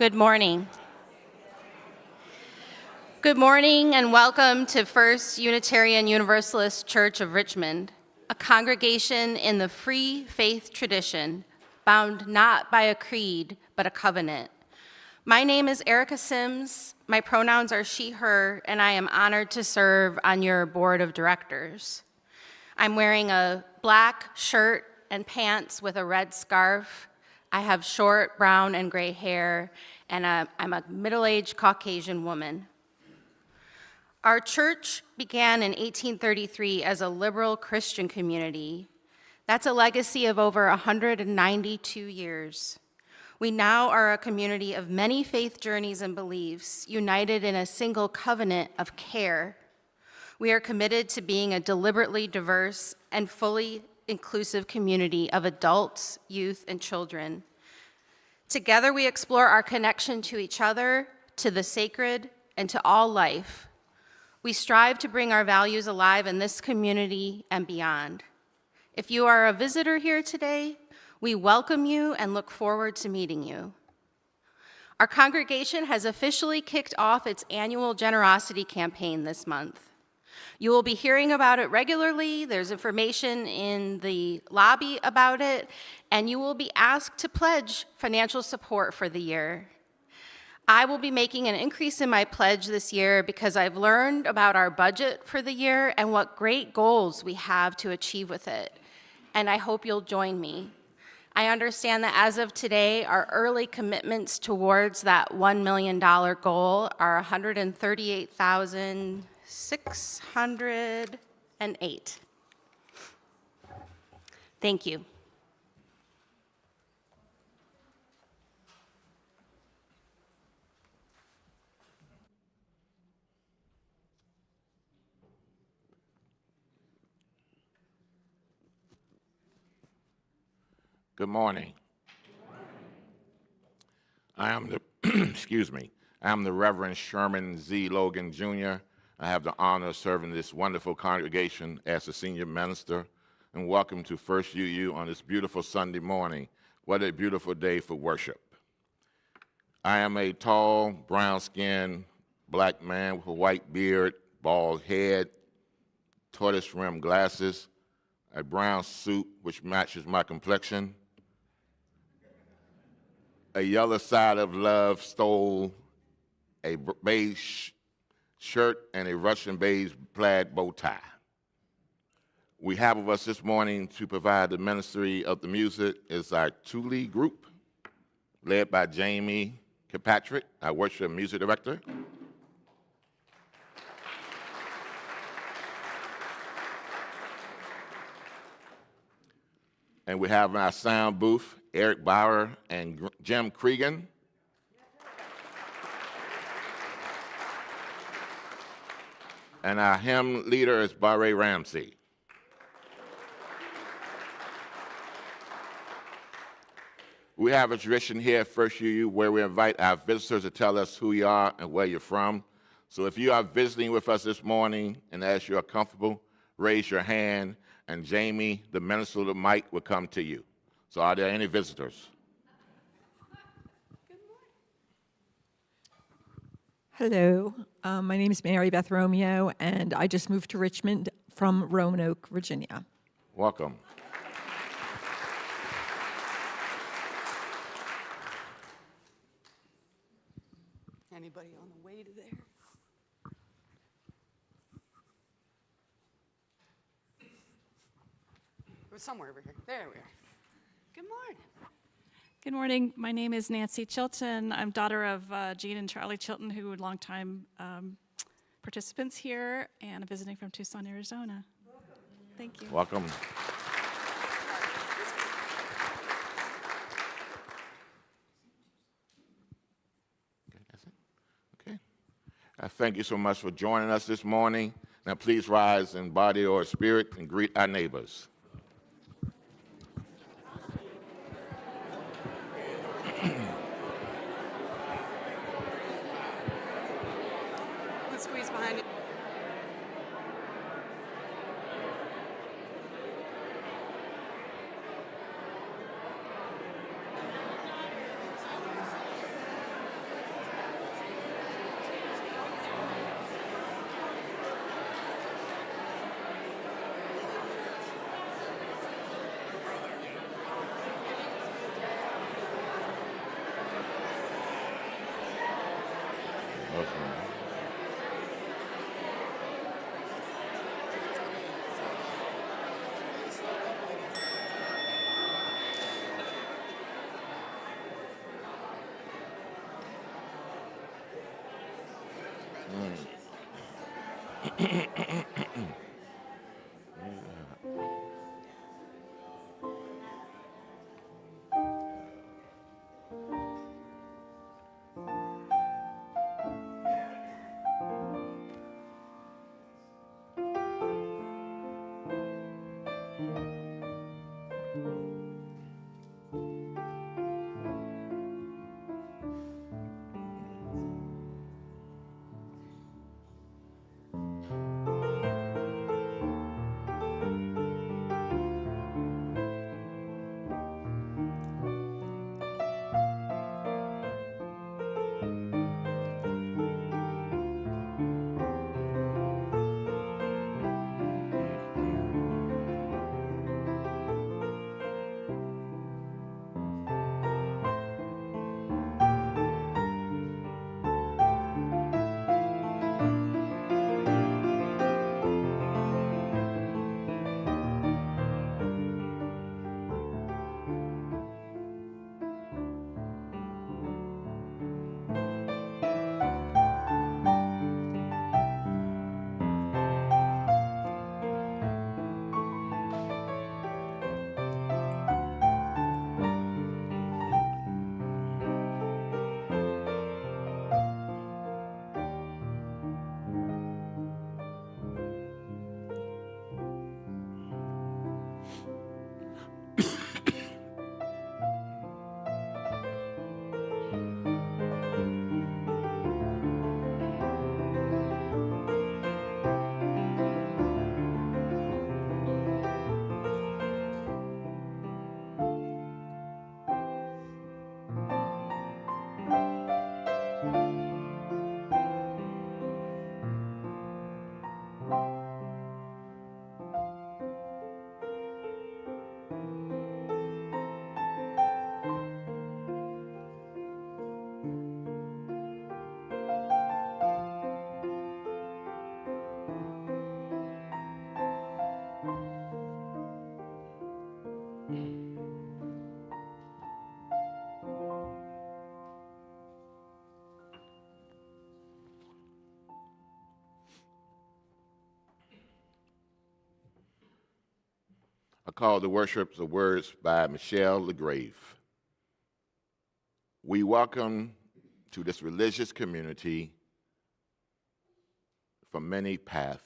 Good morning. Good morning and welcome to First Unitarian Universalist Church of Richmond, a congregation in the free faith tradition, bound not by a creed, but a covenant. My name is Erica Sims, my pronouns are she, her, and I am honored to serve on your board of directors. I'm wearing a black shirt and pants with a red scarf. I have short brown and gray hair, and I'm a middle-aged Caucasian woman. Our church began in 1833 as a liberal Christian community. That's a legacy of over 192 years. We now are a community of many faith journeys and beliefs, united in a single covenant of care. We are committed to being a deliberately diverse and fully inclusive community of adults, youth, and children. Together, we explore our connection to each other, to the sacred, and to all life. We strive to bring our values alive in this community and beyond. If you are a visitor here today, we welcome you and look forward to meeting you. Our congregation has officially kicked off its annual generosity campaign this month. You will be hearing about it regularly. There's information in the lobby about it, and you will be asked to pledge financial support for the year. I will be making an increase in my pledge this year because I've learned about our budget for the year and what great goals we have to achieve with it, and I hope you'll join me. I understand that as of today, our early commitments towards that $1 million goal are $138,608. Thank you. Good morning. I am the, I am the Reverend Sherman Z. Logan, Jr. I have the honor of serving this wonderful congregation as the senior minister, and welcome to First UU on this beautiful Sunday morning. What a beautiful day for worship. I am a tall, brown-skinned black man with a white beard, bald head, tortoise-rimmed glasses, a brown suit which matches my complexion, a yellow side of love stole, a beige shirt, and a Russian beige plaid bow tie. We have with us this morning to provide the ministry of the music is our two-lead group, led by Jamie Kirkpatrick, our worship music director. And we have in our sound booth, Eric Bauer and Jim Cregan. And our hymn leader is Barre Ramsey. We have a tradition here at First UU where we invite our visitors to tell us who you are and where you're from. So if you are visiting with us this morning and as you are comfortable, raise your hand, and Jamie, the minister of the mic, will come to you. So are there any visitors? Hello, my name is Mary Beth Romeo, and I just moved to Richmond from Roanoke, Virginia. Welcome. Anybody on the way to there? It was somewhere over here. There we are. Good morning. Good morning. My name is Nancy Chilton. I'm daughter of Jean and Charlie Chilton, who were longtime participants here, and I'm visiting from Tucson, Arizona. Thank you. Welcome. Okay, that's it. Okay. Thank you so much for joining us this morning. Now please rise in body or spirit and greet our neighbors. Let's squeeze behind it. Okay. A call to worship the words by Michelle LeGrave. We welcome to this religious community from many paths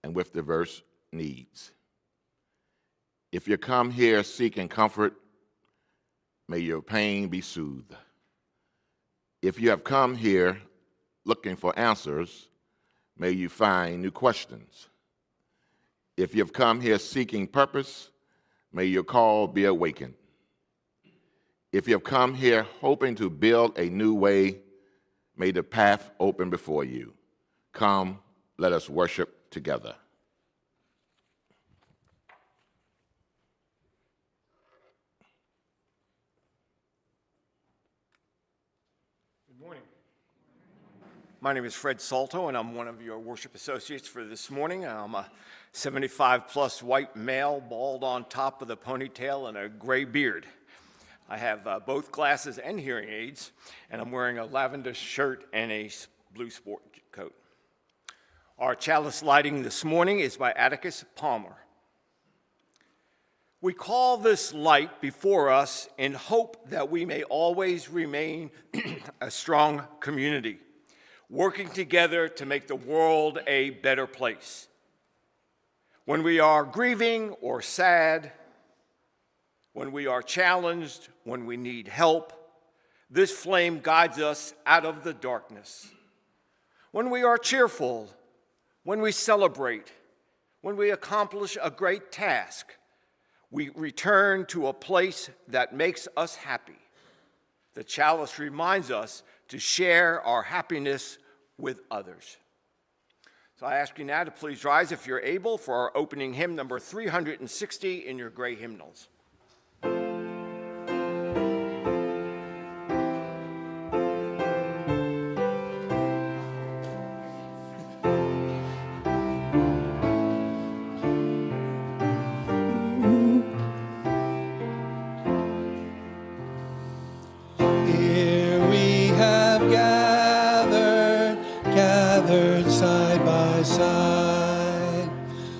and with diverse needs. If you come here seeking comfort, may your pain be soothed. If you have come here looking for answers, may you find new questions. If you've come here seeking purpose, may your call be awakened. If you've come here hoping to build a new way, may the path open before you. Come, let us worship together. Good morning. My name is Fred Salto, and I'm one of your worship associates for this morning. I'm a 75-plus white male, bald on top with a ponytail and a gray beard. I have both glasses and hearing aids, and I'm wearing a lavender shirt and a blue sport coat. Our chalice lighting this morning is by Atticus Palmer. We call this light before us in hope that we may always remain a strong community, working together to make the world a better place. When we are grieving or sad, when we are challenged, when we need help, this flame guides us out of the darkness. When we are cheerful, when we celebrate, when we accomplish a great task, we return to a place that makes us happy. The chalice reminds us to share our happiness with others. So I ask you now to please rise if you're able for our opening hymn number 360 in your gray hymnals. side.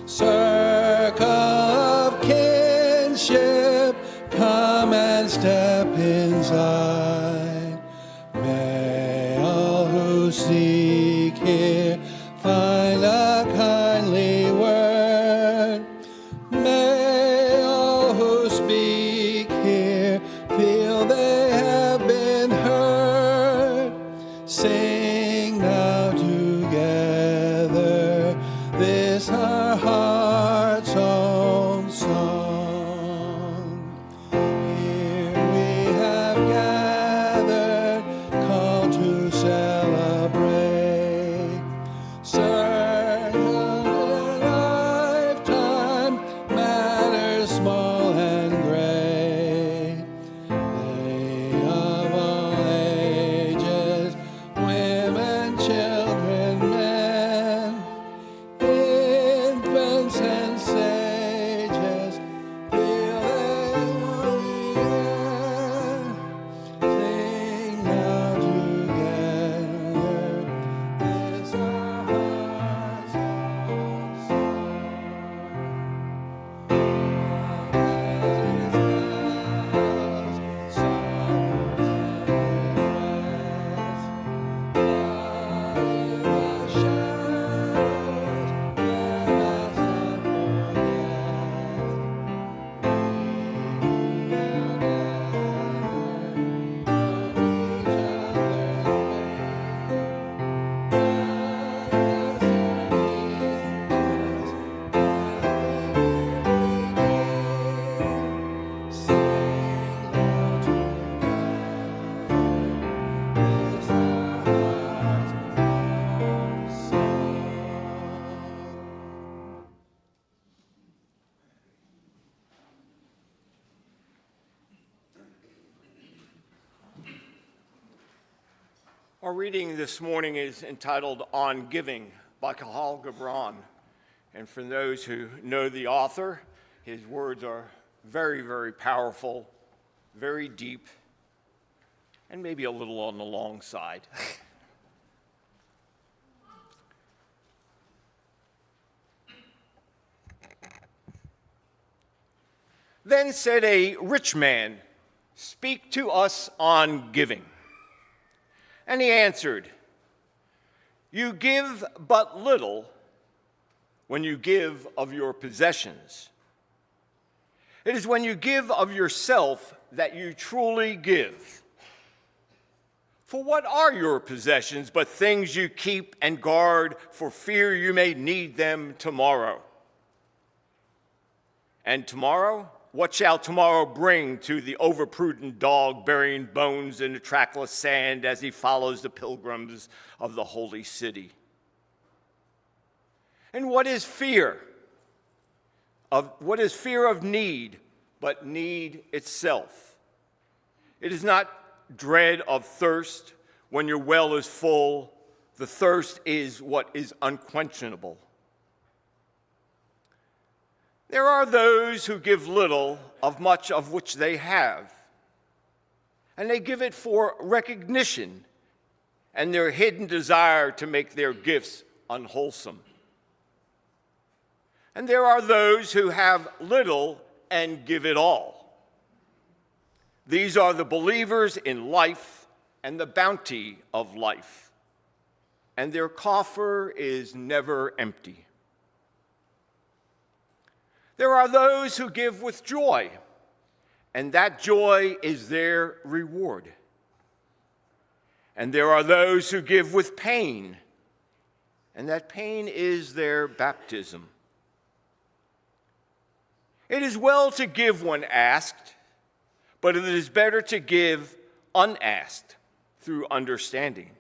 Circle of kinship, come and step inside. May all who seek here find a kindly word. May all who speak here feel they have been heard. Sing now together this our heart's own song. Here we have gathered, called to celebrate. Circle in a lifetime, matters small and great. They of all ages, women, children, men, infants and sages, feel they will be there. Sing now together, this our heart's own song. Our reading this morning is entitled On Giving by Kahal Gibran. And for those who know the author, his words are very, very powerful, very deep, and maybe a little on the long side. Then said a rich man, "Speak to us on giving." And he answered, "You give but little when you give of your possessions. It is when you give of yourself that you truly give. For what are your possessions but things you keep and guard for fear you may need them tomorrow? And tomorrow? What shall tomorrow bring to the overprudent dog burying bones in the trackless sand as he follows the pilgrims of the holy city? And what is fear of need but need itself? It is not dread of thirst when your well is full. The thirst is what is unquenchable. There are those who give little of much of which they have, and they give it for recognition and their hidden desire to make their gifts unwholesome. And there are those who have little and give it all. These are the believers in life and the bounty of life, and their coffer is never empty. There are those who give with joy, and that joy is their reward. And there are those who give with pain, and that pain is their baptism. It is well to give when asked, but it is better to give unasked through understanding.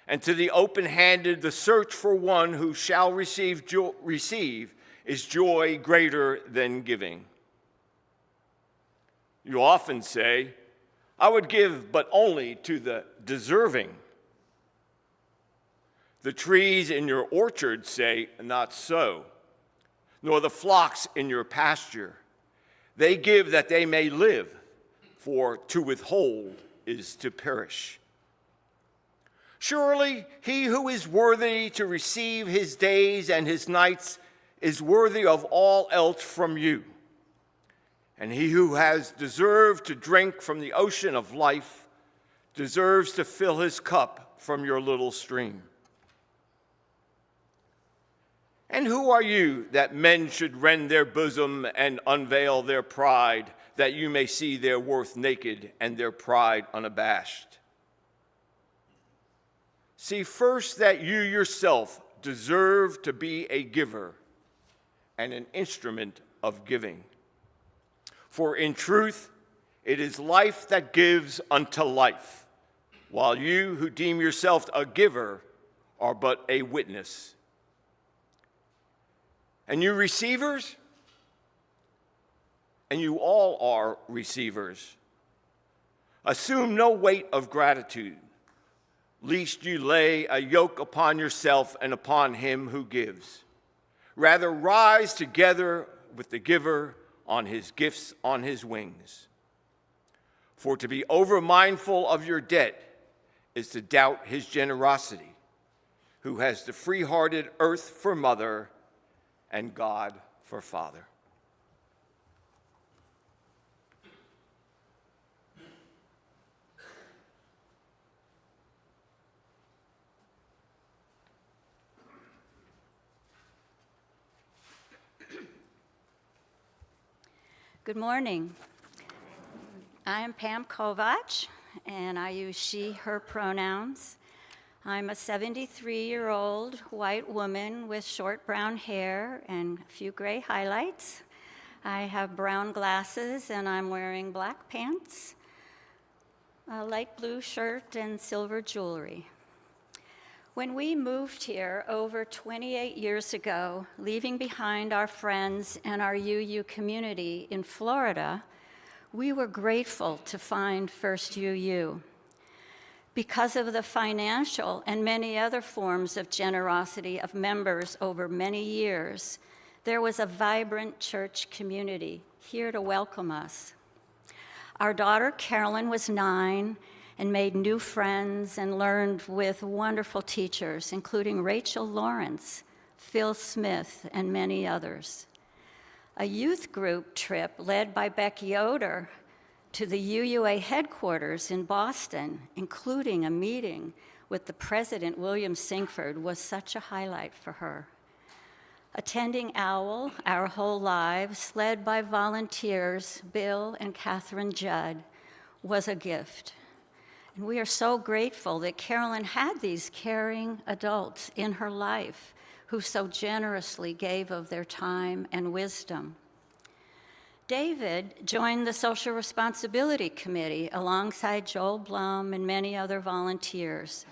And to the open-handed, the search for one who shall receive is joy greater than giving. You often say, "I would give, but only to the deserving." The trees in your orchard say, "Not so," nor the flocks in your pasture. They give that they may live, for to withhold is to perish. Surely he who is worthy to receive his days and his nights is worthy of all else from you. And he who has deserved to drink from the ocean of life deserves to fill his cup from your little stream. And who are you that men should rend their bosom and unveil their pride, that you may see their worth naked and their pride unabashed? See first that you yourself deserve to be a giver and an instrument of giving. For in truth, it is life that gives unto life, while you who deem yourself a giver are but a witness. And you receivers, and you all are receivers, assume no weight of gratitude, lest you lay a yoke upon yourself and upon him who gives. Rather, rise together with the giver on his gifts on his wings. For to be over-mindful of your debt is to doubt his generosity, who has the free-hearted earth for mother and God for father. Good morning. I am Pam Kovach, and I use she, her pronouns. I'm a 73-year-old white woman with short brown hair and a few gray highlights. I have brown glasses, and I'm wearing black pants, a light blue shirt, and silver jewelry. When we moved here over 28 years ago, leaving behind our friends and our UU community in Florida, we were grateful to find First UU. Because of the financial and many other forms of generosity of members over many years, there was a vibrant church community here to welcome us. Our daughter Carolyn was 9 and made new friends and learned with wonderful teachers, including Rachel Lawrence, Phil Smith, and many others. A youth group trip led by Beck Yoder to the UUA headquarters in Boston, including a meeting with the president, William Sinkford, was such a highlight for her. Attending OWL, Our Whole Lives, led by volunteers Bill and Catherine Judd, was a gift. And we are so grateful that Carolyn had these caring adults in her life who so generously gave of their time and wisdom. David joined the Social Responsibility Committee alongside Joel Blum and many other volunteers.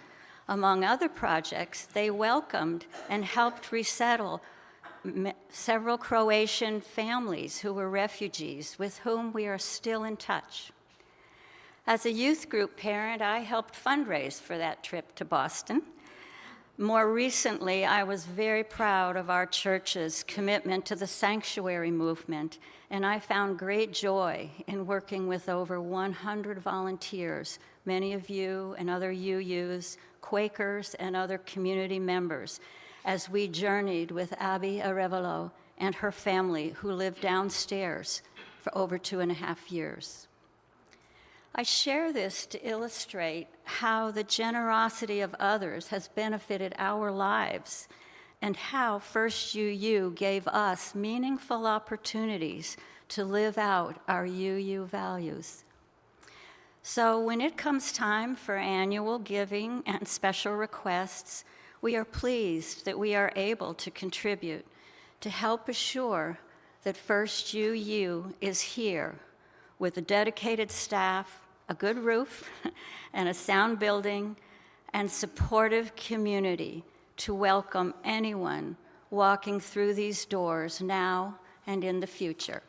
Among other projects, they welcomed and helped resettle several Croatian families who were refugees with whom we are still in touch. As a youth group parent, I helped fundraise for that trip to Boston. More recently, I was very proud of our church's commitment to the sanctuary movement, and I found great joy in working with over 100 volunteers, many of you and other UUs, Quakers, and other community members, as we journeyed with Abby Arevalo and her family, who lived downstairs for over 2.5 years. I share this to illustrate how the generosity of others has benefited our lives and how First UU gave us meaningful opportunities to live out our UU values. So when it comes time for annual giving and special requests, we are pleased that we are able to contribute to help assure that First UU is here with a dedicated staff, a good roof, and a sound building, and supportive community to welcome anyone walking through these doors now and in the future.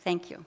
Thank you.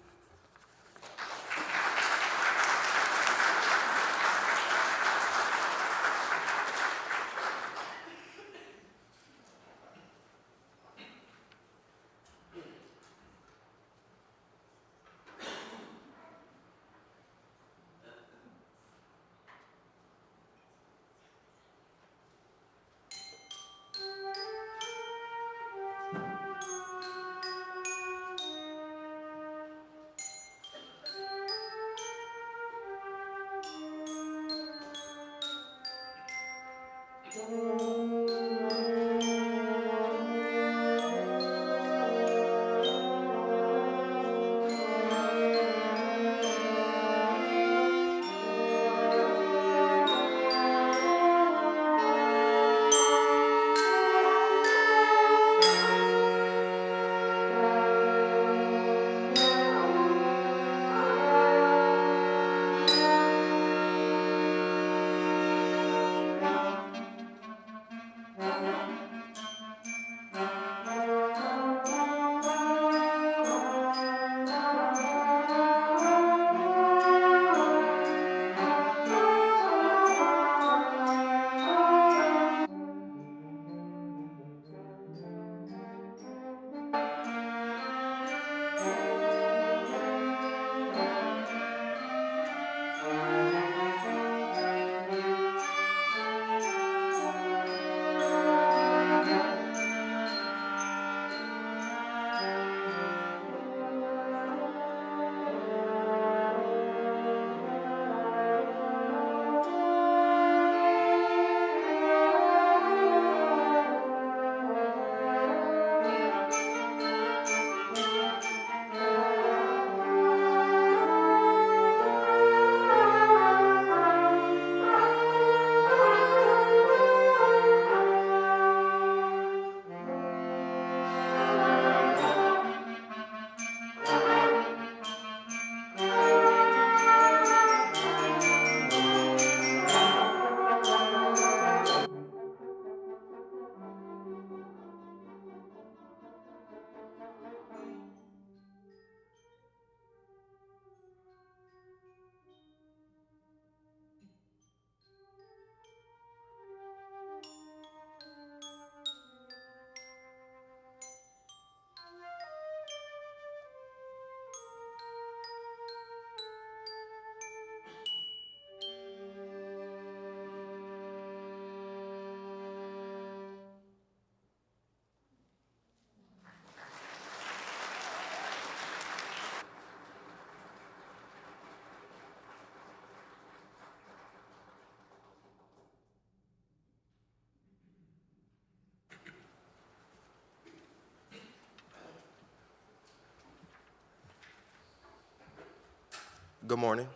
Good morning.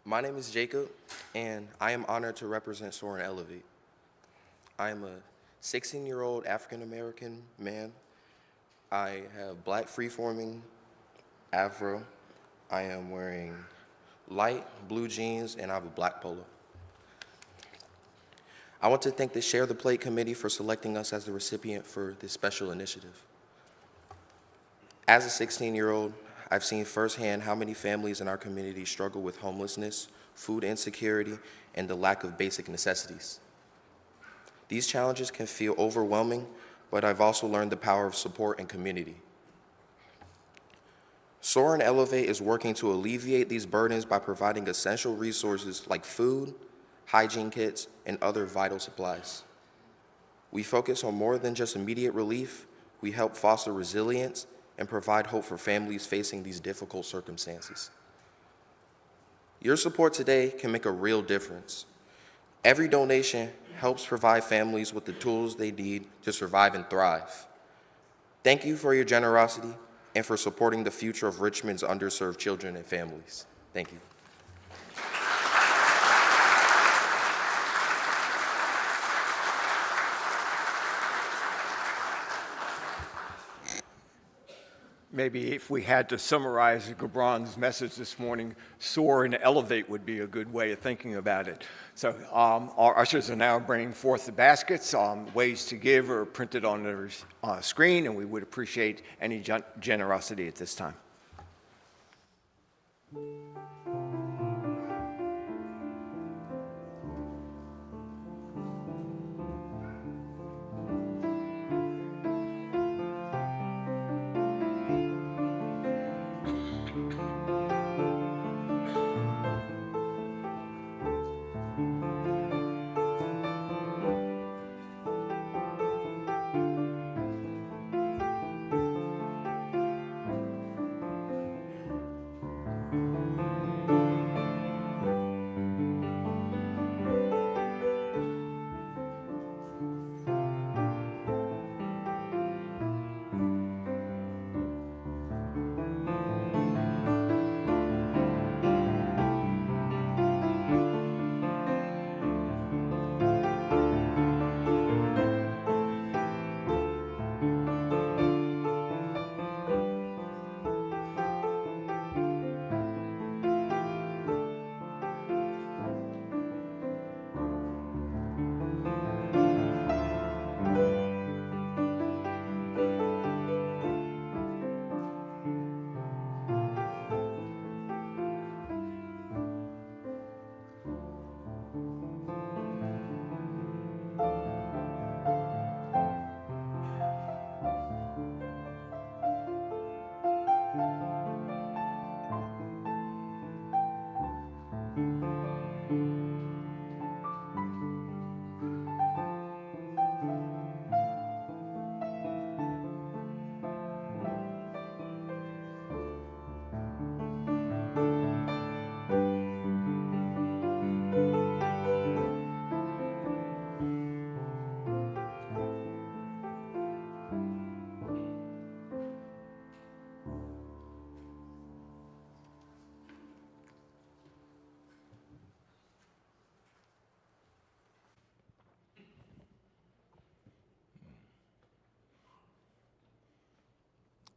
My name is Jacob, and I am honored to represent Soar and Elevate. I am a 16-year-old African-American man. I have black free-forming afro. I am wearing light blue jeans, and I have a black polo. I want to thank the Share the Plate Committee for selecting us as the recipient for this special initiative. As a 16-year-old, I've seen firsthand how many families in our community struggle with homelessness, food insecurity, and the lack of basic necessities. These challenges can feel overwhelming, but I've also learned the power of support and community. Soar and Elevate is working to alleviate these burdens by providing essential resources like food, hygiene kits, and other vital supplies. We focus on more than just immediate relief. We help foster resilience and provide hope for families facing these difficult circumstances. Your support today can make a real difference. Every donation helps provide families with the tools they need to survive and thrive. Thank you for your generosity and for supporting the future of Richmond's underserved children and families. Thank you. Maybe if we had to summarize Gabron's message this morning, soar and elevate would be a good way of thinking about it. So our ushers are now bringing forth the baskets. Ways to give are printed on the screen, and we would appreciate any generosity at this time.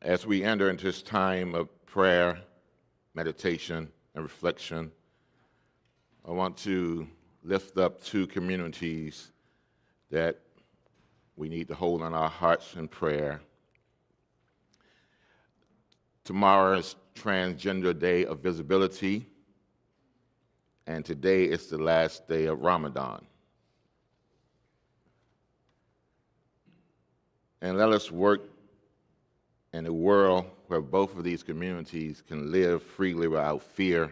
As we enter into this time of prayer, meditation, and reflection, I want to lift up two communities that we need to hold in our hearts in prayer. Tomorrow is Transgender Day of Visibility, and today is the last day of Ramadan. And let us work in a world where both of these communities can live freely without fear.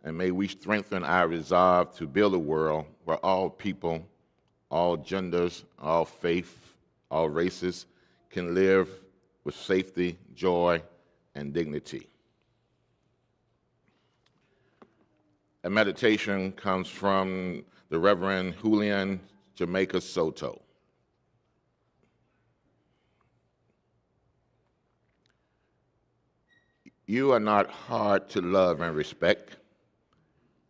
And may we strengthen our resolve to build a world where all people, all genders, all faith, all races can live with safety, joy, and dignity. A meditation comes from the Reverend Julian Jamaica Soto. You are not hard to love and respect.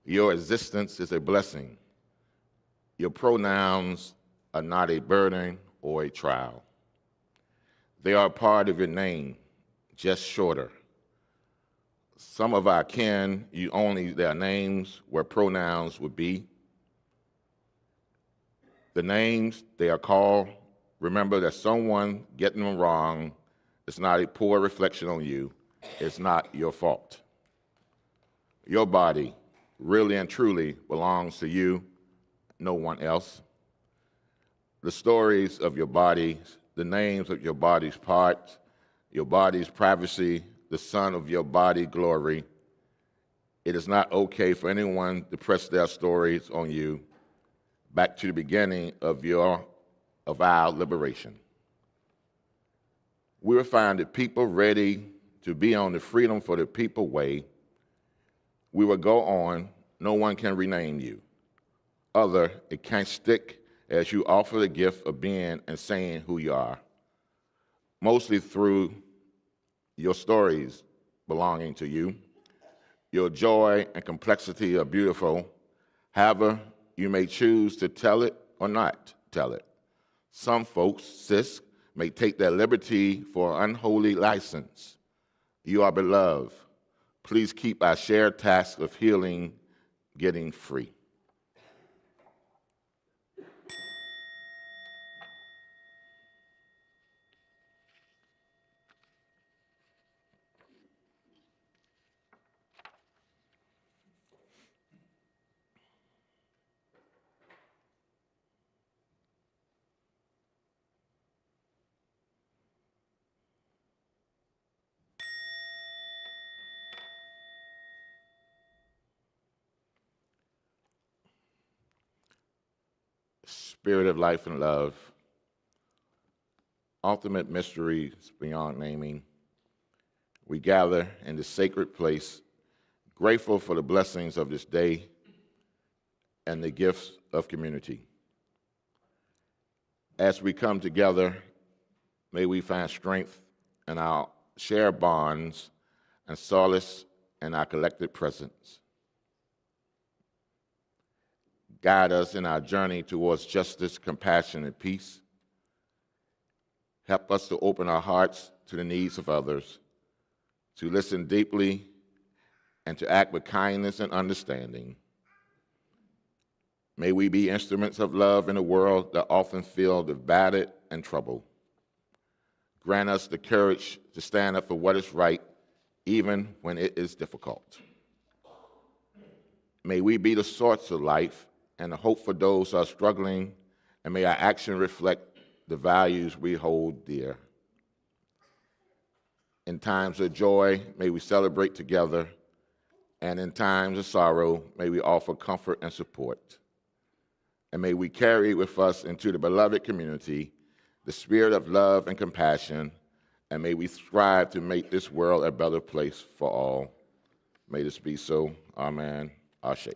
Your existence is a blessing. Your pronouns are not a burden or a trial. They are a part of your name, just shorter. Some of our kin, you only their names where pronouns would be. The names they are called, remember that someone getting them wrong is not a poor reflection on you. It's not your fault. Your body really and truly belongs to you, no one else. The stories of your bodies, the names of your body's parts, your body's privacy, the sun of your body glory. It is not okay for anyone to press their stories on you back to the beginning of our liberation. We will find the people ready to be on the freedom for the people way. We will go on. No one can rename you. It can't stick as you offer the gift of being and saying who you are, mostly through your stories belonging to you. Your joy and complexity are beautiful. However, you may choose to tell it or not tell it. Some folks, sis, may take their liberty for an unholy license. You are beloved. Please keep our shared task of healing getting free. Spirit of life and love, ultimate mysteries beyond naming, we gather in this sacred place, grateful for the blessings of this day and the gifts of community. As we come together, may we find strength in our shared bonds and solace in our collective presence. Guide us in our journey towards justice, compassion, and peace. Help us to open our hearts to the needs of others, to listen deeply, and to act with kindness and understanding. May we be instruments of love in a world that often feels divided and troubled. Grant us the courage to stand up for what is right, even when it is difficult. May we be the source of life and the hope for those who are struggling, and may our action reflect the values we hold dear. In times of joy, may we celebrate together, and in times of sorrow, may we offer comfort and support. And may we carry with us into the beloved community the spirit of love and compassion, and may we strive to make this world a better place for all. May this be so. Amen. Ashe.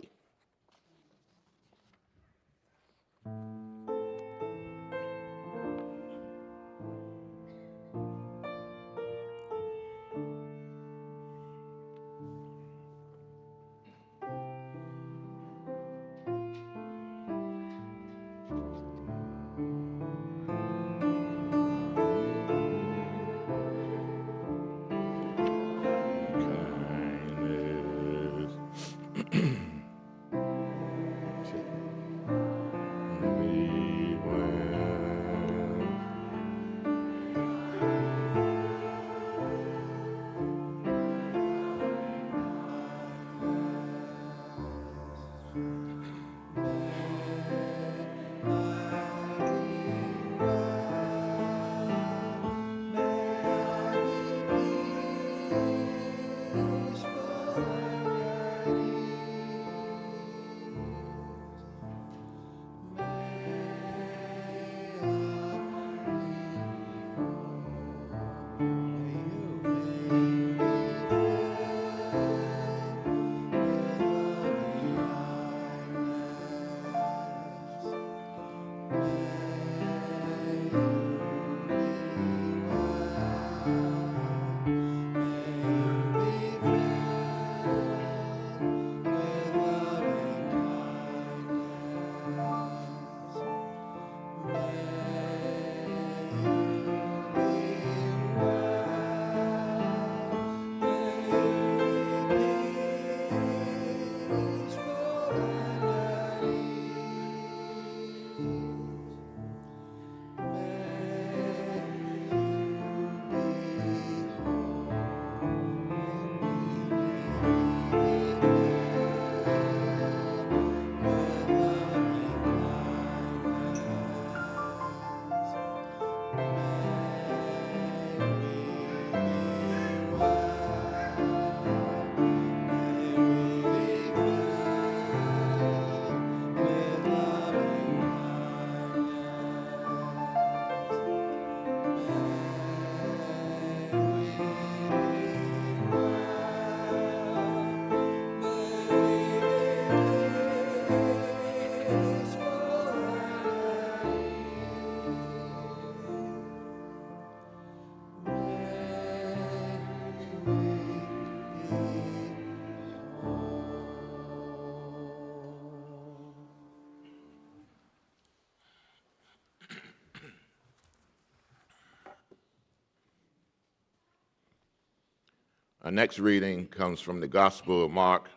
Our next reading comes from the Gospel of Mark,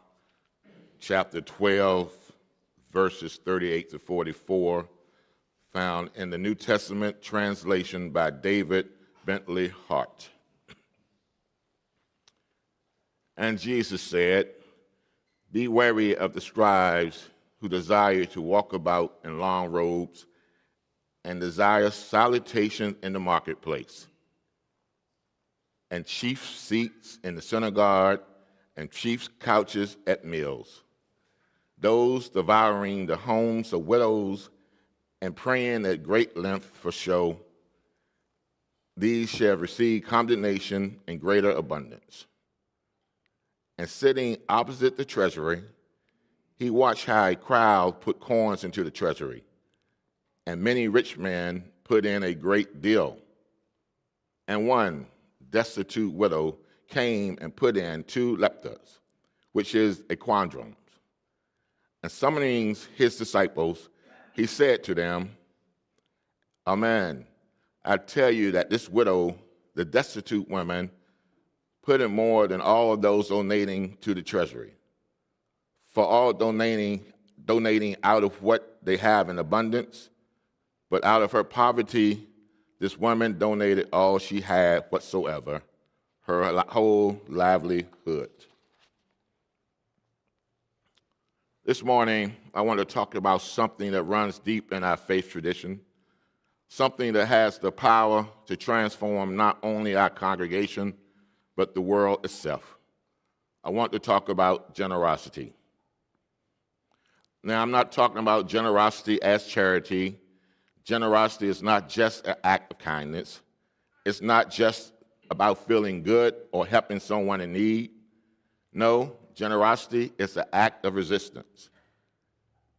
chapter 12, verses 38 to 44, found in the New Testament translation by David Bentley Hart. And Jesus said, "Be wary of the scribes who desire to walk about in long robes and desire salutation in the marketplace, and chief seats in the synagogue, and chief couches at meals. Those devouring the homes of widows and praying at great length for show, these shall receive condemnation in greater abundance." And sitting opposite the treasury, he watched how a crowd put coins into the treasury, and many rich men put in a great deal. And one destitute widow came and put in 2 leptas, which is a quadrans. And summoning his disciples, he said to them, "Amen, I tell you that this widow, the destitute woman, put in more than all of those donating to the treasury. For all donating out of what they have in abundance, but out of her poverty, this woman donated all she had whatsoever, her whole livelihood." This morning, I want to talk about something that runs deep in our faith tradition, something that has the power to transform not only our congregation, but the world itself. I want to talk about generosity. Now, I'm not talking about generosity as charity. Generosity is not just an act of kindness. It's not just about feeling good or helping someone in need. No, generosity is an act of resistance.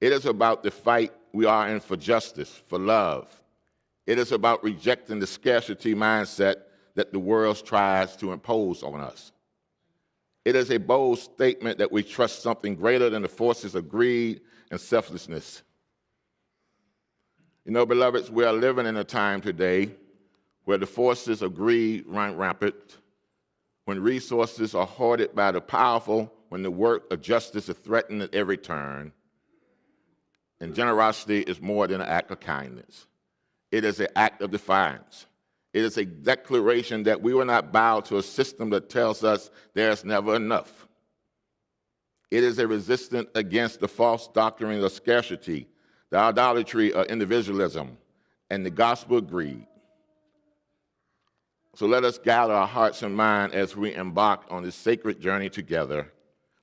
It is about the fight we are in for justice, for love. It is about rejecting the scarcity mindset that the world tries to impose on us. It is a bold statement that we trust something greater than the forces of greed and selflessness. You know, beloveds, we are living in a time today where the forces of greed run rampant, when resources are hoarded by the powerful, when the work of justice is threatened at every turn. And generosity is more than an act of kindness. It is an act of defiance. It is a declaration that we will not bow to a system that tells us there's never enough. It is a resistance against the false doctrine of scarcity, the idolatry of individualism, and the gospel of greed. So let us gather our hearts and minds as we embark on this sacred journey together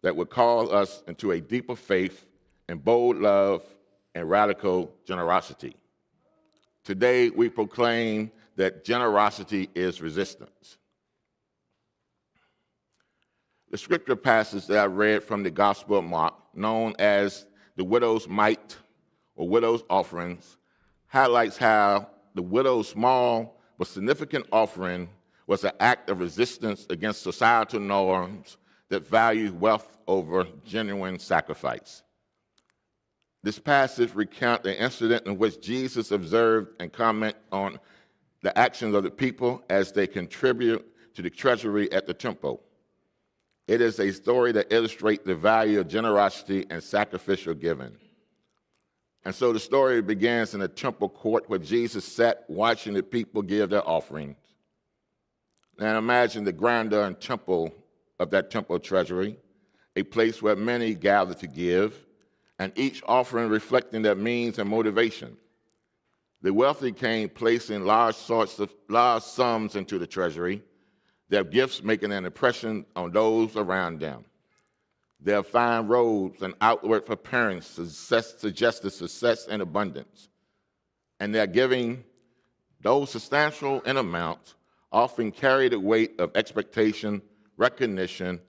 that will call us into a deeper faith and bold love and radical generosity. Today, we proclaim that generosity is resistance. The scripture passage that I read from the Gospel of Mark, known as the widow's mite or widow's offerings, highlights how the widow's small but significant offering was an act of resistance against societal norms that value wealth over genuine sacrifice. This passage recounts the incident in which Jesus observed and commented on the actions of the people as they contribute to the treasury at the temple. It is a story that illustrates the value of generosity and sacrificial giving. And so the story begins in the temple court where Jesus sat watching the people give their offerings. Now imagine the grandeur and temple of that temple treasury, a place where many gather to give, and each offering reflecting their means and motivation. The wealthy came placing large sums into the treasury, their gifts making an impression on those around them. Their fine robes and outward appearance suggested success and abundance. And their giving, though substantial in amount, often carried the weight of expectation, recognition,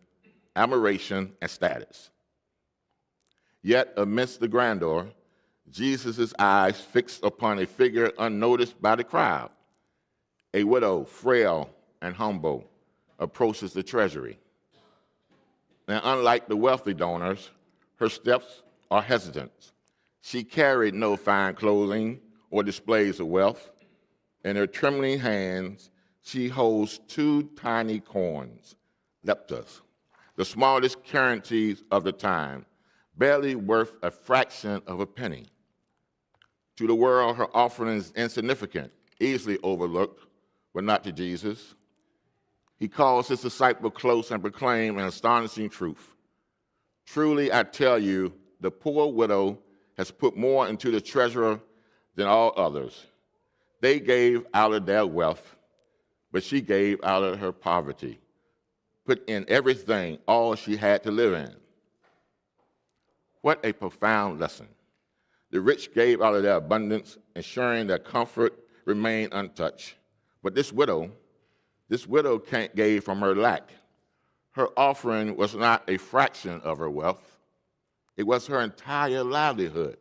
admiration, and status. Yet amidst the grandeur, Jesus' eyes fixed upon a figure unnoticed by the crowd. A widow, frail and humble, approaches the treasury. Now, unlike the wealthy donors, her steps are hesitant. She carried no fine clothing or displays of wealth. In her trembling hands, she holds 2 tiny coins, leptas, the smallest currencies of the time, barely worth a fraction of a penny. To the world, her offering is insignificant, easily overlooked, but not to Jesus. He calls his disciple close and proclaims an astonishing truth. Truly, I tell you, the poor widow has put more into the treasury than all others. They gave out of their wealth, but she gave out of her poverty, put in everything, all she had to live in. What a profound lesson. The rich gave out of their abundance, ensuring their comfort remained untouched. But this widow gave from her lack. Her offering was not a fraction of her wealth. It was her entire livelihood.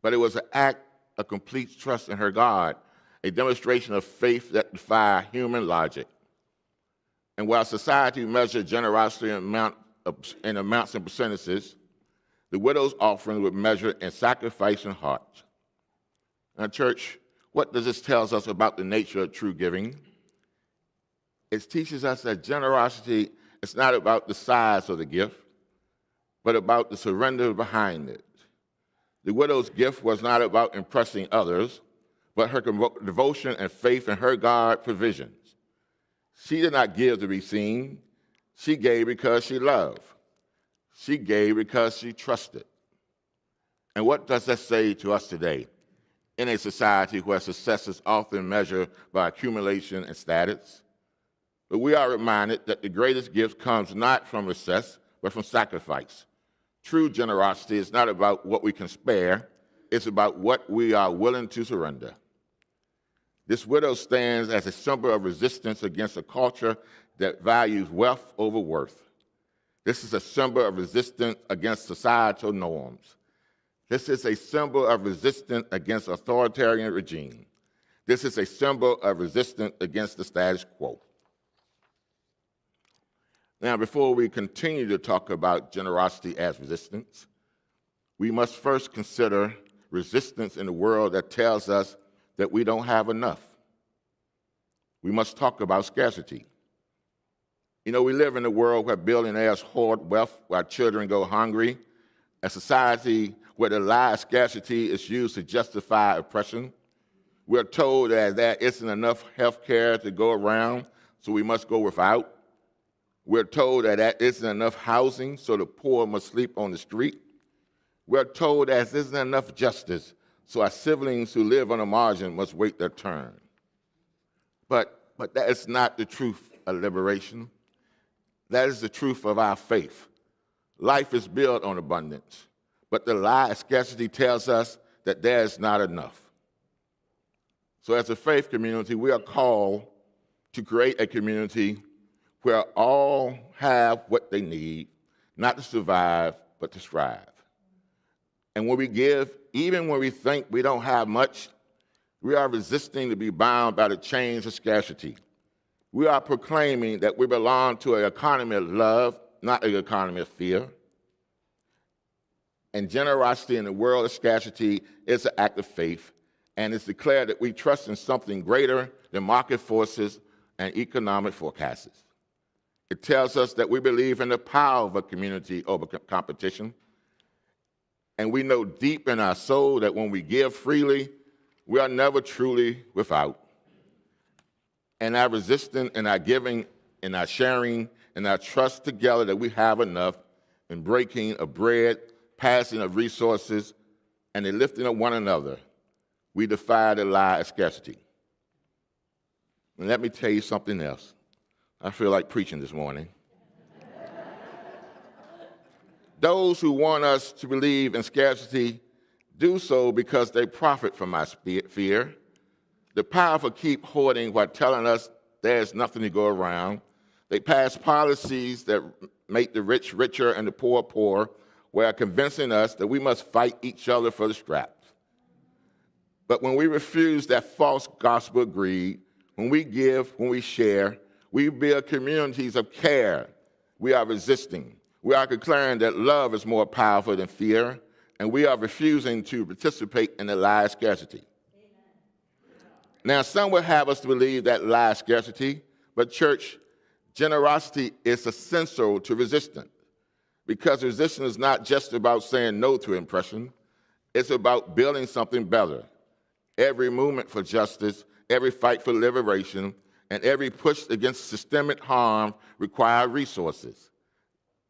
But it was an act of complete trust in her God, a demonstration of faith that defied human logic. And while society measured generosity in amounts and percentages, the widow's offering would measure in sacrifice and heart. Now, church, what does this tell us about the nature of true giving? It teaches us that generosity is not about the size of the gift, but about the surrender behind it. The widow's gift was not about impressing others, but her devotion and faith in her God provisions. She did not give to be seen. She gave because she loved. She gave because she trusted. And what does that say to us today? In a society where success is often measured by accumulation and status, but we are reminded that the greatest gift comes not from success, but from sacrifice. True generosity is not about what we can spare, it's about what we are willing to surrender. This widow stands as a symbol of resistance against a culture that values wealth over worth. This is a symbol of resistance against societal norms. This is a symbol of resistance against authoritarian regime. This is a symbol of resistance against the status quo. Now, before we continue to talk about generosity as resistance, we must first consider resistance in a world that tells us that we don't have enough. We must talk about scarcity. You know, we live in a world where billionaires hoard wealth while children go hungry, a society where the lie of scarcity is used to justify oppression. We're told that there isn't enough health care to go around, so we must go without. We're told that there isn't enough housing, so the poor must sleep on the street. We're told that there isn't enough justice, so our siblings who live on the margin must wait their turn. But that is not the truth of liberation. That is the truth of our faith. Life is built on abundance, but the lie of scarcity tells us that there is not enough. So as a faith community, we are called to create a community where all have what they need, not to survive, but to strive. And when we give, even when we think we don't have much, we are resisting to be bound by the chains of scarcity. We are proclaiming that we belong to an economy of love, not an economy of fear. And generosity in the world of scarcity is an act of faith, and it's declared that we trust in something greater than market forces and economic forecasts. It tells us that we believe in the power of a community over competition, and we know deep in our soul that when we give freely, we are never truly without. And our resistance and our giving and our sharing and our trust together that we have enough in breaking of bread, passing of resources, and the lifting of one another, we defy the lie of scarcity. And let me tell you something else. I feel like preaching this morning. Those who want us to believe in scarcity do so because they profit from our fear. The powerful keep hoarding while telling us there's nothing to go around. They pass policies that make the rich richer and the poor poor, while convincing us that we must fight each other for the scraps. But when we refuse that false gospel of greed, when we give, when we share, we build communities of care. We are resisting. We are declaring that love is more powerful than fear, and we are refusing to participate in the lie of scarcity. Now, some would have us to believe that lie of scarcity, but church, Generosity is essential to resistance because resistance is not just about saying no to oppression, it's about building something better. Every movement for justice, every fight for liberation, and every push against systemic harm require resources.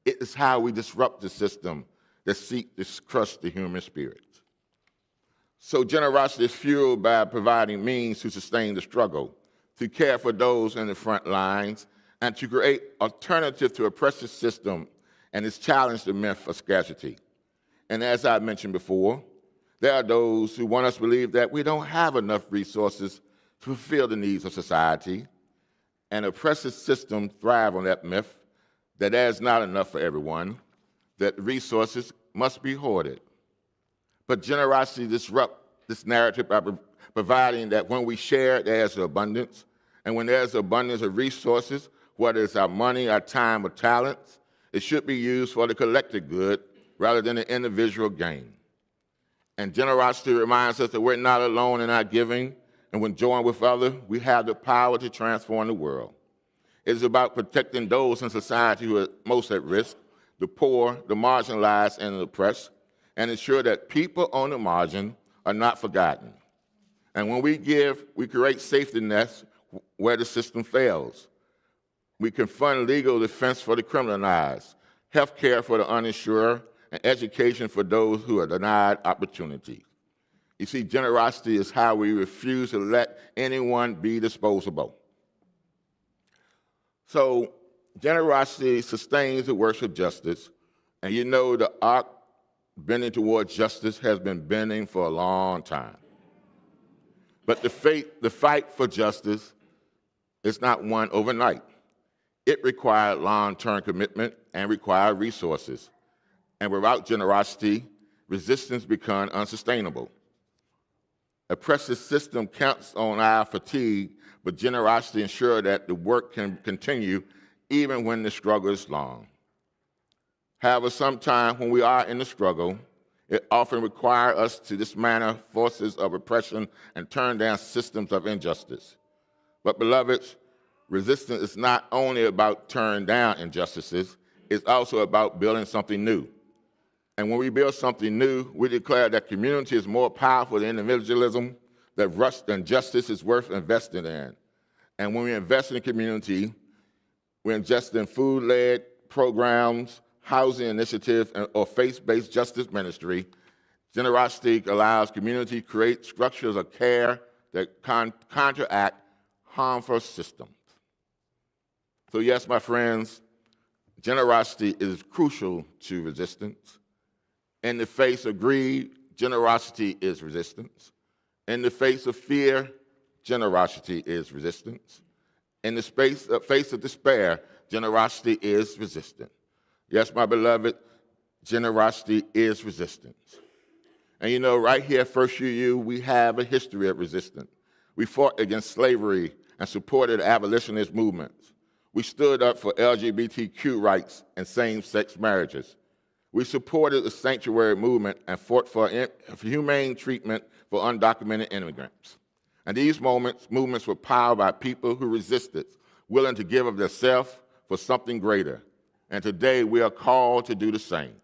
It is how we disrupt the system that seeks to crush the human spirit. So generosity is fueled by providing means to sustain the struggle, to care for those in the front lines, and to create alternative to oppressive system and its challenge the myth of scarcity. And as I mentioned before, there are those who want us to believe that we don't have enough resources to fulfill the needs of society, and oppressive systems thrive on that myth that there is not enough for everyone, that resources must be hoarded. But generosity disrupts this narrative by providing that when we share, there's abundance, and when there's abundance of resources, whether it's our money, our time, or talents, it should be used for the collective good rather than the individual gain. And generosity reminds us that we're not alone in our giving, and when joined with others, we have the power to transform the world. It is about protecting those in society who are most at risk, the poor, the marginalized, and the oppressed, and ensure that people on the margin are not forgotten. And when we give, we create safety nets where the system fails. We can fund legal defense for the criminalized, health care for the uninsured, and education for those who are denied opportunity. You see, generosity is how we refuse to let anyone be disposable. So generosity sustains the work of justice, and you know the arc bending toward justice has been bending for a long time. But the fight for justice is not won overnight. It required long-term commitment and required resources. And without generosity, resistance becomes unsustainable. Oppressive system counts on our fatigue, but generosity ensures that the work can continue even when the struggle is long. However, sometimes when we are in the struggle, it often requires us to dismantle forces of oppression and turn down systems of injustice. But beloveds, resistance is not only about turning down injustices, it's also about building something new. And when we build something new, we declare that community is more powerful than individualism, that justice is worth investing in. And when we invest in the community, we invest in food-led programs, housing initiatives, or faith-based justice ministry. Generosity allows community to create structures of care that counteract harmful systems. So yes, my friends, generosity is crucial to resistance. In the face of greed, generosity is resistance. In the face of fear, generosity is resistance. In the face of despair, generosity is resistance. Yes, my beloved, generosity is resistance. And you know, right here at First UU, we have a history of resistance. We fought against slavery and supported abolitionist movements. We stood up for LGBTQ rights and same-sex marriages. We supported the sanctuary movement and fought for humane treatment for undocumented immigrants. And these movements were powered by people who resisted, willing to give of themselves for something greater. And today we are called to do the same.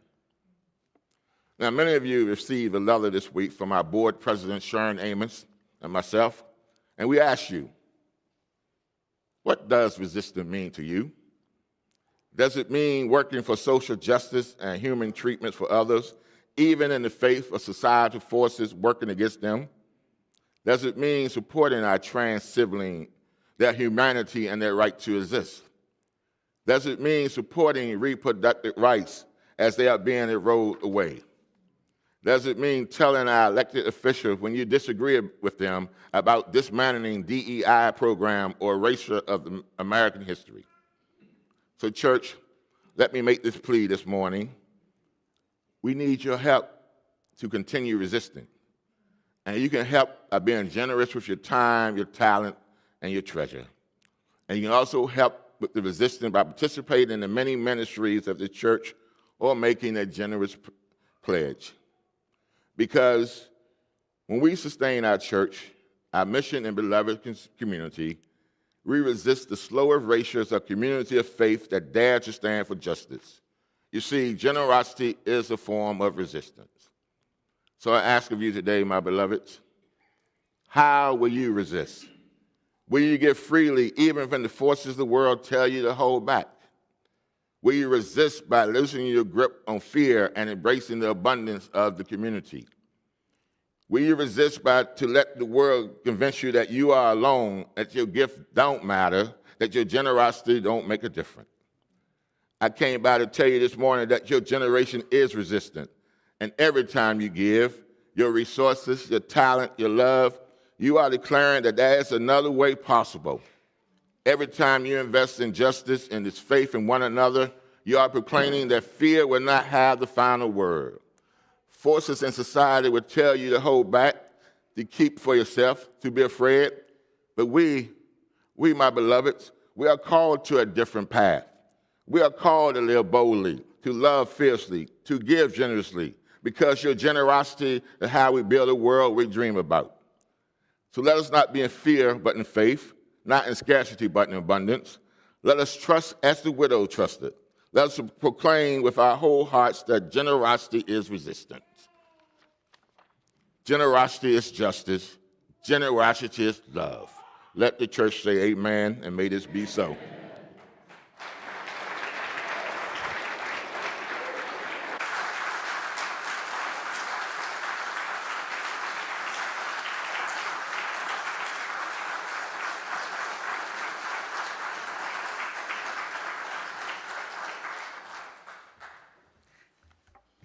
Now, many of you received a letter this week from our board president, Sherman Amos, and myself, and we asked you, what does resistance mean to you? Does it mean working for social justice and human treatment for others, even in the face of societal forces working against them? Does it mean supporting our trans siblings, their humanity and their right to exist? Does it mean supporting reproductive rights as they are being eroded away? Does it mean telling our elected officials when you disagree with them about dismantling DEI program or erasure of the American history? So church, let me make this plea this morning. We need your help to continue resisting. And you can help by being generous with your time, your talent, and your treasure. And you can also help with the resistance by participating in the many ministries of the church or making a generous pledge. Because when we sustain our church, our mission and beloved community, We resist the slow erasures of community of faith that dare to stand for justice. You see, generosity is a form of resistance. So I ask of you today, my beloveds, how will you resist? Will you give freely even when the forces of the world tell you to hold back? Will you resist by loosening your grip on fear and embracing the abundance of the community? Will you resist to let the world convince you that you are alone, that your gift don't matter, that your generosity don't make a difference? I came by to tell you this morning that your generation is resistant. And every time you give, your resources, your talent, your love, you are declaring that there is another way possible. Every time you invest in justice and this faith in one another, you are proclaiming that fear will not have the final word. Forces in society will tell you to hold back, to keep for yourself, to be afraid. But we, my beloveds, we are called to a different path. We are called to live boldly, to love fiercely, to give generously, because your generosity is how we build a world we dream about. So let us not be in fear, but in faith, not in scarcity, but in abundance. Let us trust as the widow trusted. Let us proclaim with our whole hearts that generosity is resistance. Generosity is justice. Generosity is love. Let the church say amen, and may this be so.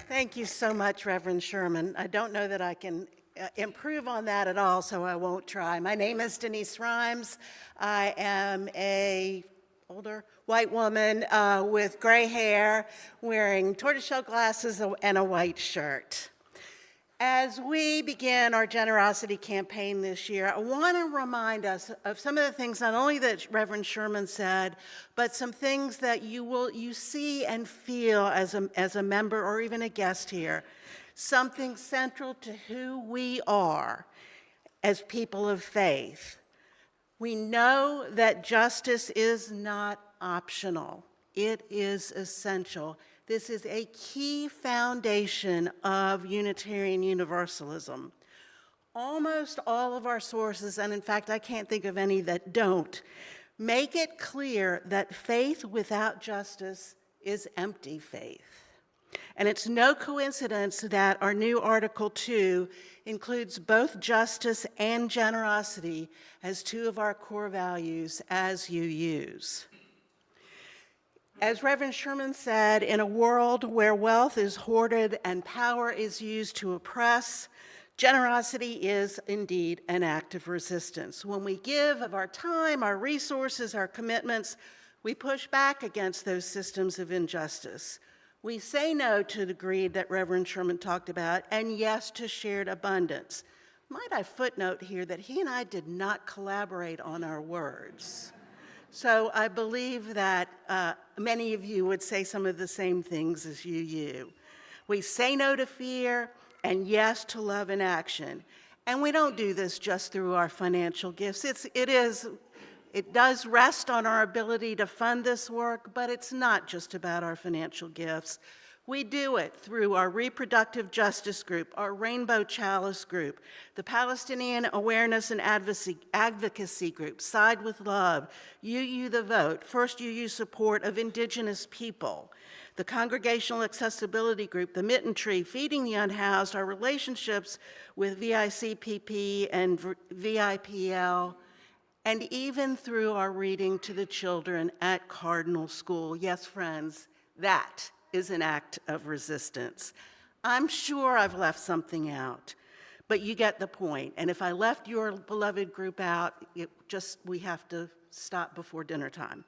Thank you so much, Reverend Sherman. I don't know that I can improve on that at all, so I won't try. My name is Denise Rhymes. I am a older white woman with gray hair, wearing tortoiseshell glasses and a white shirt. As we begin our generosity campaign this year, I want to remind us of some of the things not only that Reverend Sherman said, but some things that you see and feel as a member or even a guest here. Something central to who we are as people of faith. We know that justice is not optional. It is essential. This is a key foundation of Unitarian Universalism. Almost all of our sources, and in fact, I can't think of any that don't, make it clear that faith without justice is empty faith. And it's no coincidence that our new Article 2 includes both justice and generosity as two of our core values as you use. As Reverend Sherman said, in a world where wealth is hoarded and power is used to oppress, generosity is indeed an act of resistance. When we give of our time, our resources, our commitments, we push back against those systems of injustice. We say no to the greed that Reverend Sherman talked about, and yes to shared abundance. Might I footnote here that he and I did not collaborate on our words. So I believe that many of you would say some of the same things as you. We say no to fear and yes to love and action. And we don't do this just through our financial gifts. It does rest on our ability to fund this work, but it's not just about our financial gifts. We do it through our Reproductive Justice Group, our Rainbow Chalice Group, the Palestinian Awareness and Advocacy Group, Side with Love, UU the Vote, First UU Support of Indigenous People, the Congregational Accessibility Group, the Mitten Tree, Feeding the Unhoused, our relationships with VICPP and VIPL, and even through our reading to the children at Cardinal School. Yes, friends, that is an act of resistance. I'm sure I've left something out, but you get the point. And if I left your beloved group out, we have to stop before dinner time.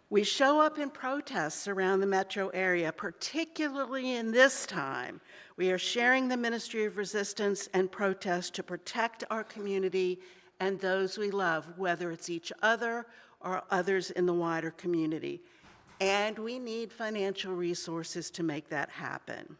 We show up in protests around the metro area, particularly in this time. We are sharing the ministry of resistance and protest to protect our community and those we love, whether it's each other or others in the wider community. And we need financial resources to make that happen.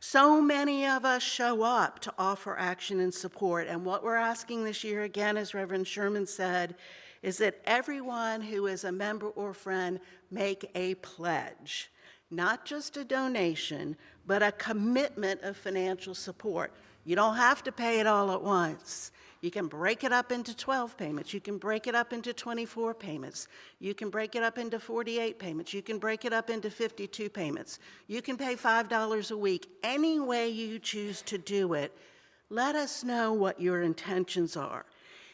So many of us show up to offer action and support, and what we're asking this year, again, as Reverend Sherman said, is that everyone who is a member or friend make a pledge, not just a donation, but a commitment of financial support. You don't have to pay it all at once. You can break it up into 12 payments. You can break it up into 24 payments. You can break it up into 48 payments. You can break it up into 52 payments. You can pay $5 a week. Any way you choose to do it, let us know what your intentions are.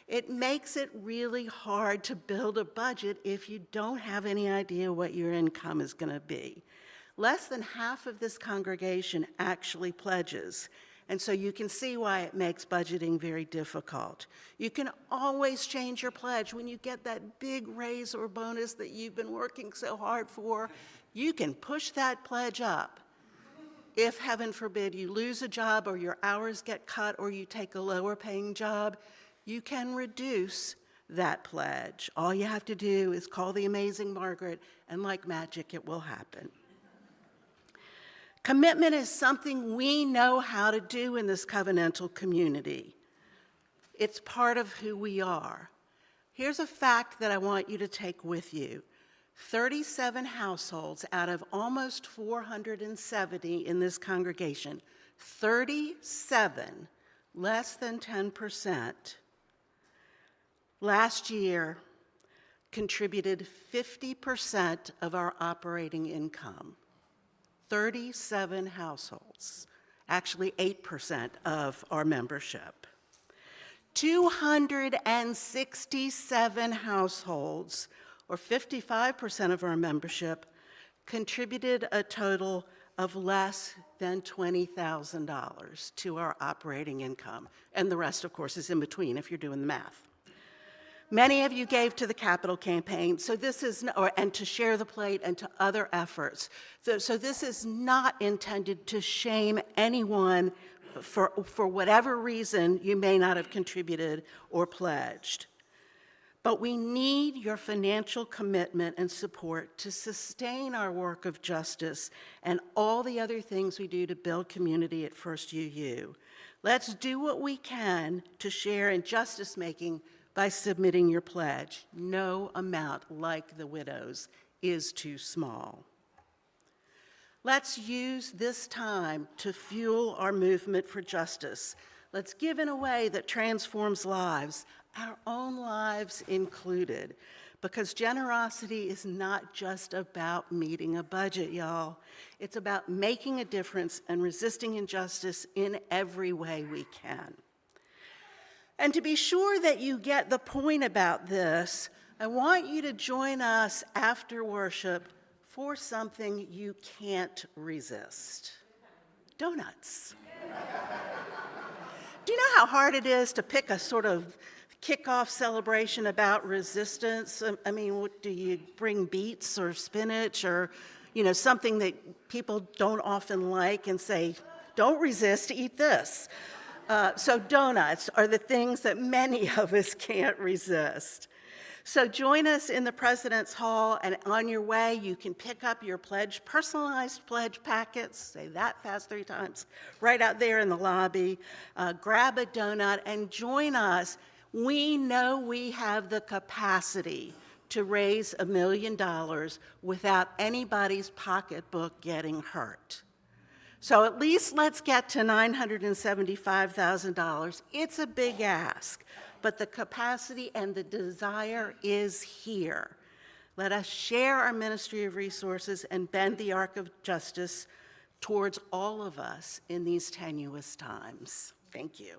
It makes it really hard to build a budget if you don't have any idea what your income is going to be. Less than half of this congregation actually pledges. And so you can see why it makes budgeting very difficult. You can always change your pledge when you get that big raise or bonus that you've been working so hard for. You can push that pledge up. If, heaven forbid, you lose a job or your hours get cut or you take a lower paying job, you can reduce that pledge. All you have to do is call the amazing Margaret, and like magic, it will happen. Commitment is something we know how to do in this covenantal community. It's part of who we are. Here's a fact that I want you to take with you. 37 households out of almost 470 in this congregation, 37, less than 10%, last year contributed 50% of our operating income. 37 households, actually 8% of our membership. 267 households, or 55% of our membership, contributed a total of less than $20,000 to our operating income. And the rest, of course, is in between if you're doing the math. Many of you gave to the capital campaign, so this is, and to Share the Plate and to other efforts. So this is not intended to shame anyone for whatever reason you may not have contributed or pledged. But we need your financial commitment and support to sustain our work of justice and all the other things we do to build community at First UU. Let's do what we can to share in justice making by submitting your pledge. No amount, like the widows, is too small. Let's use this time to fuel our movement for justice. Let's give in a way that transforms lives, our own lives included, because generosity is not just about meeting a budget, y'all. It's about making a difference and resisting injustice in every way we can. And to be sure that you get the point about this, I want you to join us after worship for something you can't resist. Donuts. Do you know how hard it is to pick a sort of kickoff celebration about resistance? I mean, what, do you bring beets or spinach or, something that people don't often like and say, don't resist, eat this. So donuts are the things that many of us can't resist. So join us in the President's Hall, and on your way, you can pick up your personalized pledge packets, say that fast 3 times, right out there in the lobby. Grab a donut and join us. We know we have the capacity to raise $1 million without anybody's pocketbook getting hurt. So at least let's get to $975,000. It's a big ask, but the capacity and the desire is here. Let us share our ministry of resources and bend the arc of justice towards all of us in these tenuous times. Thank you.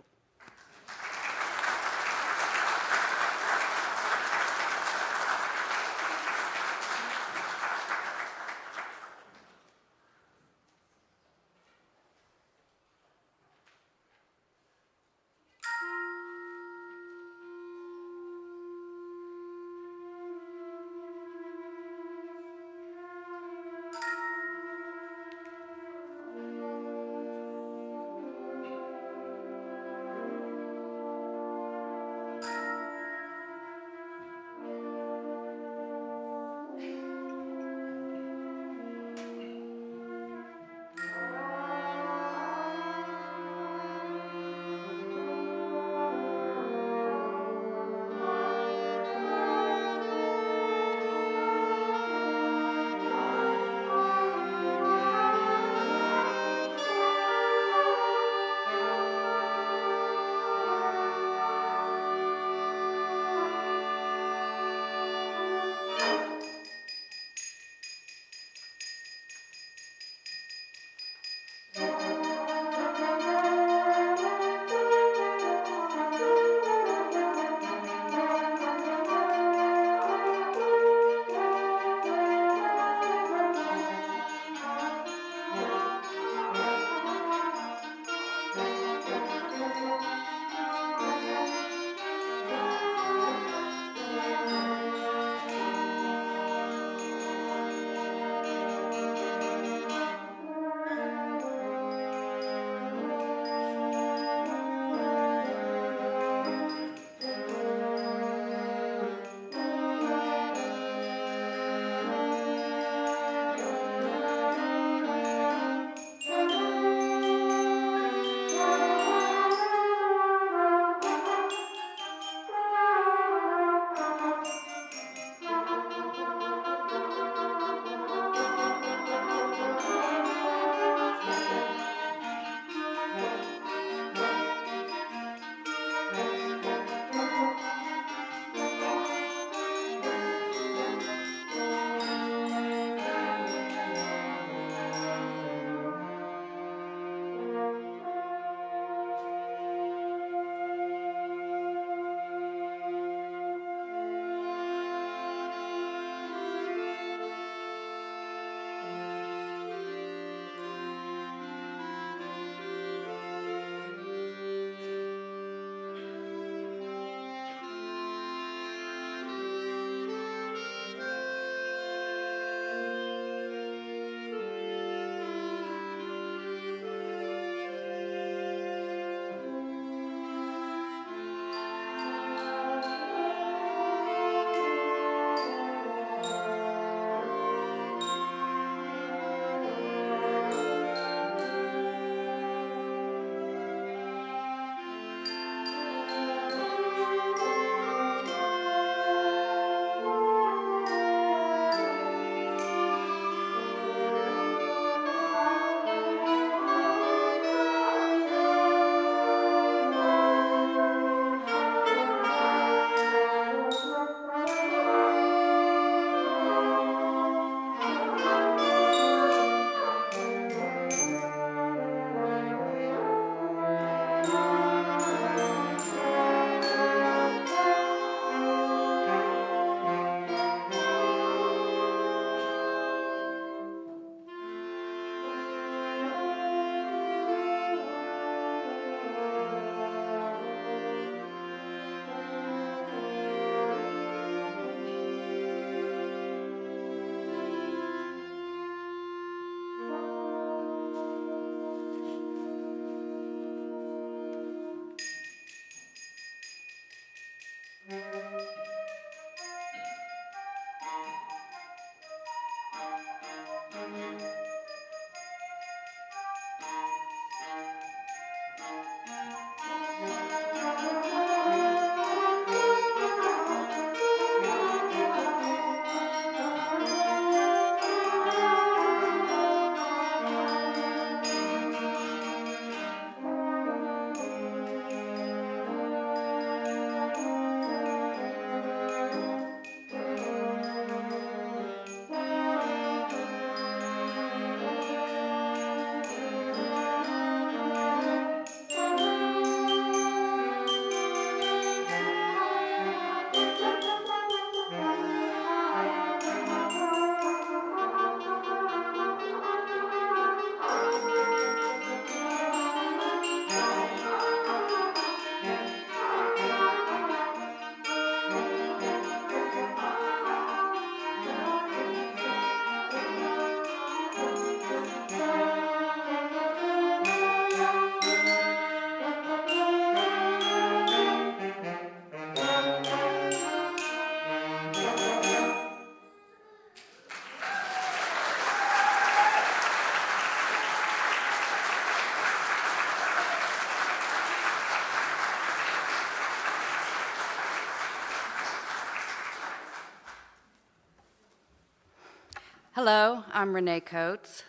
Hello, I'm Renee Coates,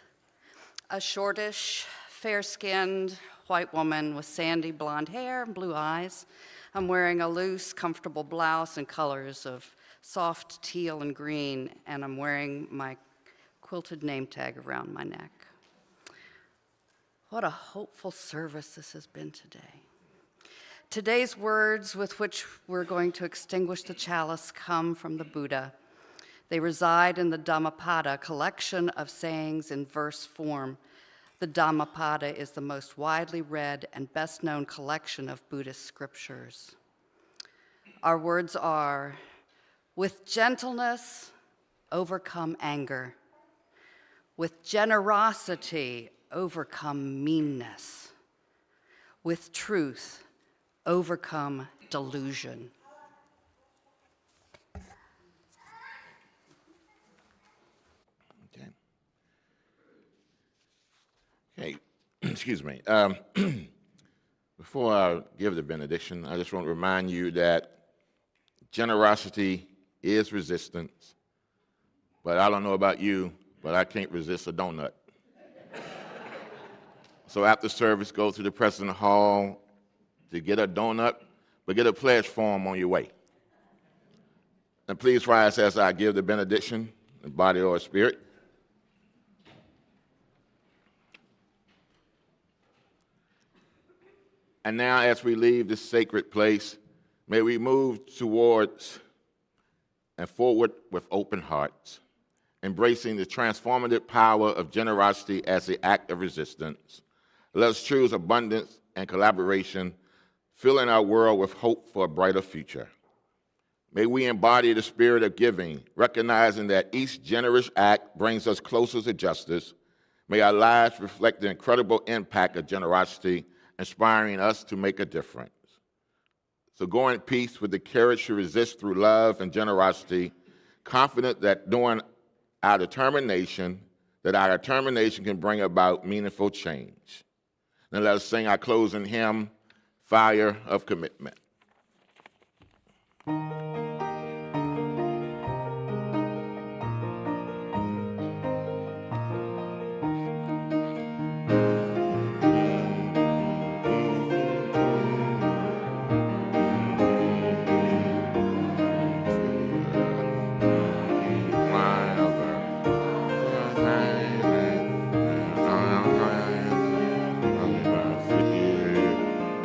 a shortish, fair-skinned white woman with sandy blonde hair and blue eyes. I'm wearing a loose, comfortable blouse in colors of soft teal and green, and I'm wearing my quilted name tag around my neck. What a hopeful service this has been today. Today's words with which we're going to extinguish the chalice come from the Buddha. They reside in the Dhammapada, collection of sayings in verse form. The Dhammapada is the most widely read and best known collection of Buddhist scriptures. Our words are, with gentleness, overcome anger. With generosity, overcome meanness. With truth, overcome delusion. Okay, excuse me. Before I give the benediction, I just want to remind you that generosity is resistance. But I don't know about you, but I can't resist a donut. So after service, go to the President Hall to get a donut, but get a pledge form on your way. And please rise as I give the benediction, in body or spirit. And now, as we leave this sacred place, may we move towards and forward with open hearts, embracing the transformative power of generosity as the act of resistance. Let us choose abundance and collaboration, filling our world with hope for a brighter future. May we embody the spirit of giving, recognizing that each generous act brings us closer to justice. May our lives reflect the incredible impact of generosity, inspiring us to make a difference. So go in peace with the courage to resist through love and generosity, confident that our determination can bring about meaningful change. Now let us sing our closing hymn, Fire of Commitment.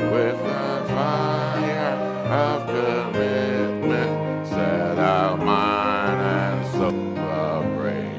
With the fire of commitment, set our mind and soul ablaze.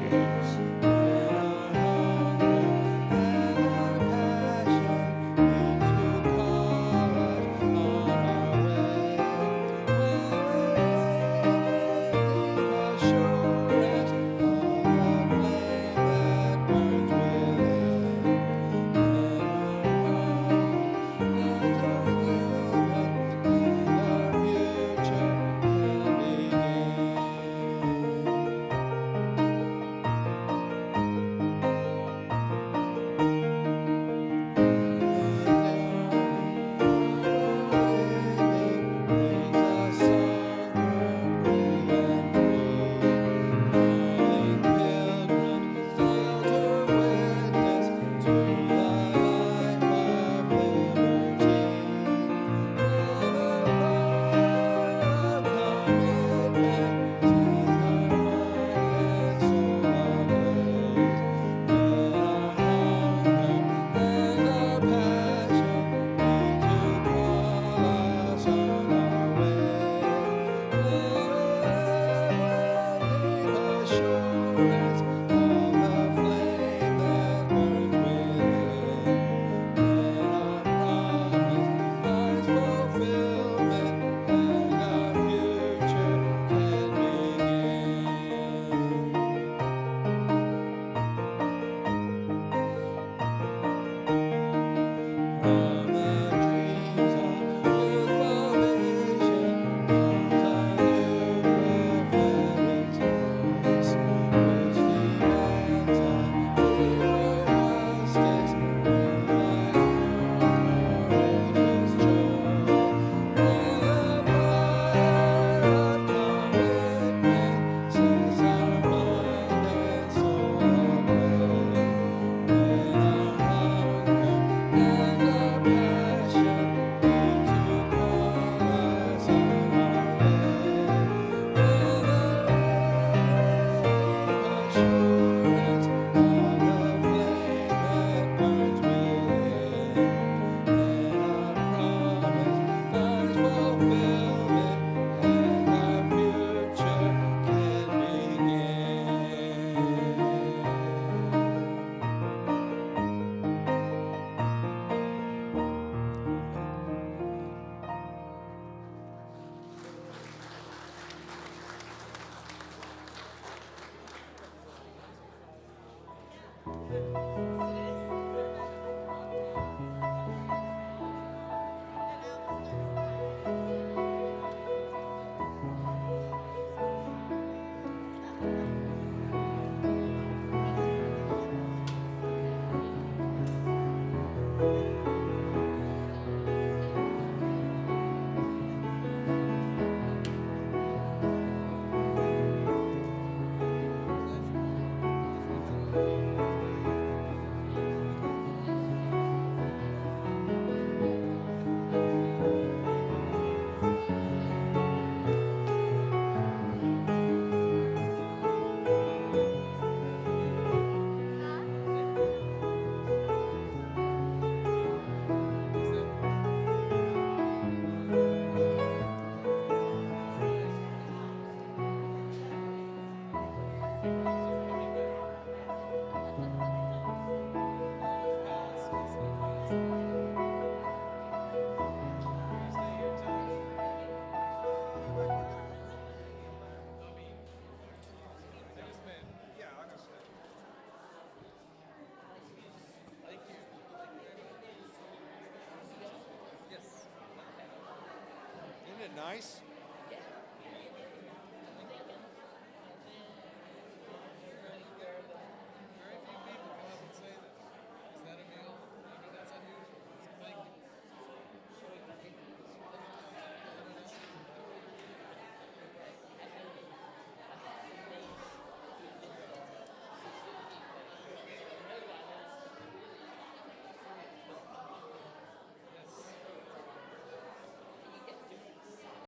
Isn't it nice?